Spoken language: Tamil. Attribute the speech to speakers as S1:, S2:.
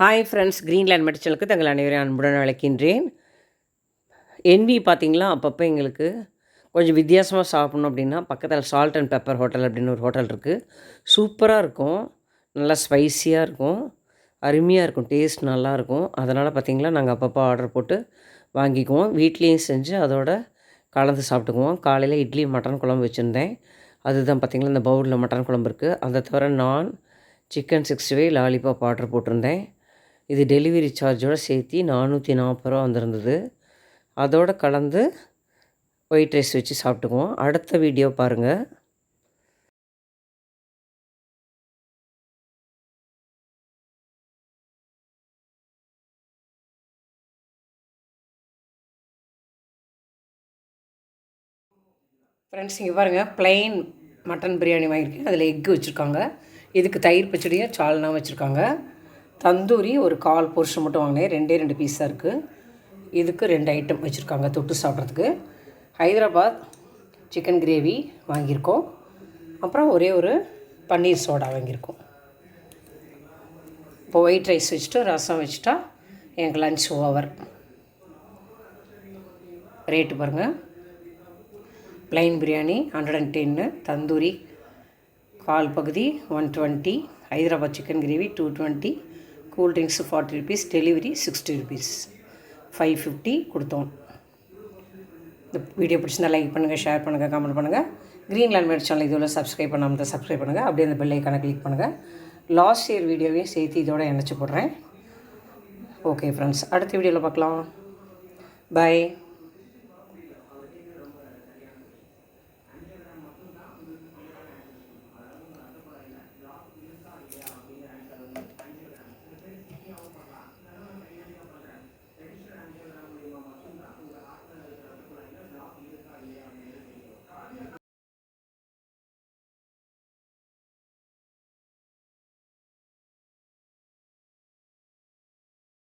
S1: ஹாய் ஃப்ரெண்ட்ஸ், கிரீன்லேண்ட் மெடிச்சலுக்கு தங்கள் அனைவரையும் அன்புடன் அழைக்கின்றேன். என்வி பார்த்திங்களா, அப்பப்போ எங்களுக்கு கொஞ்சம் வித்தியாசமாக சாப்பிட்ணும் அப்படின்னா பக்கத்தில் சால்ட் அண்ட் பெப்பர் ஹோட்டல் அப்படின்னு ஒரு ஹோட்டல் இருக்குது. சூப்பராக இருக்கும், நல்லா ஸ்பைஸியாக இருக்கும், அருமையாக இருக்கும், டேஸ்ட் நல்லாயிருக்கும். அதனால் பார்த்திங்களா நாங்கள் அப்பப்போ ஆர்டர் போட்டு வாங்கிக்குவோம். வீட்லேயும் செஞ்சு அதோட கலந்து சாப்பிட்டுக்குவோம். காலையில் இட்லி மட்டன் குழம்பு வச்சுருந்தேன். அதுதான் பார்த்திங்களா இந்த பவுலில் மட்டன் குழம்பு இருக்குது. அதை தவிர நான் சிக்கன் 65 லாலிபாப் ஆர்டர் போட்டிருந்தேன். இது டெலிவரி சார்ஜோடு சேர்த்து 440 வந்திருந்தது. அதோடு கலந்து ஒயிட் ரைஸ் வச்சு சாப்பிட்டுக்குவோம். அடுத்த வீடியோ பாருங்கள். ஃப்ரெண்ட்ஸ், இங்கே பாருங்கள், ப்ளைன் மட்டன் பிரியாணி வாங்கியிருக்கேன். அதில் எக்கு வச்சுருக்காங்க. இதுக்கு தயிர் பச்சடியும் சால்னா வச்சுருக்காங்க. தந்தூரி ஒரு 1/4 போர்ஷன் மட்டும் வாங்கினேன். 2 பீஸாக இருக்குது. இதுக்கு 2 ஐட்டம் வச்சுருக்காங்க தொட்டு சாப்பிட்றதுக்கு. ஹைதராபாத் சிக்கன் கிரேவி வாங்கியிருக்கோம். அப்புறம் ஒரே ஒரு பன்னீர் சோடா வாங்கியிருக்கோம். இப்போ ஒயிட் ரைஸ் வச்சுட்டு ரசம் வச்சுட்டா எனக்கு லன்ச் ஓவர். ரேட்டு பாருங்கள். ப்ளைன் பிரியாணி 110, தந்தூரி 1/4 பகுதி 120, Hyderabad chicken gravy 220, cool drinks 40 rupees, delivery 60 rupees, 550 கொடுத்தோம். இந்த வீடியோ பிடிச்சிருந்தால் லைக் பண்ணுங்கள், ஷேர் பண்ணுங்கள், கமெண்ட் பண்ணுங்கள். கிரீன்லேண்ட் மெட் சேனல் இதுவில் சப்ஸ்கிரைப் பண்ணாமல் தான் சப்ஸ்கிரைப் பண்ணுங்கள். அப்படியே அந்த பெல் ஐக்கானை கிளிக் பண்ணுங்கள். லாஸ்ட் இயர் வீடியோவையும் சேர்த்து இதோட இணைச்சி போடுறேன். ஓகே ஃப்ரெண்ட்ஸ், அடுத்த வீடியோவில் பார்க்கலாம். பை.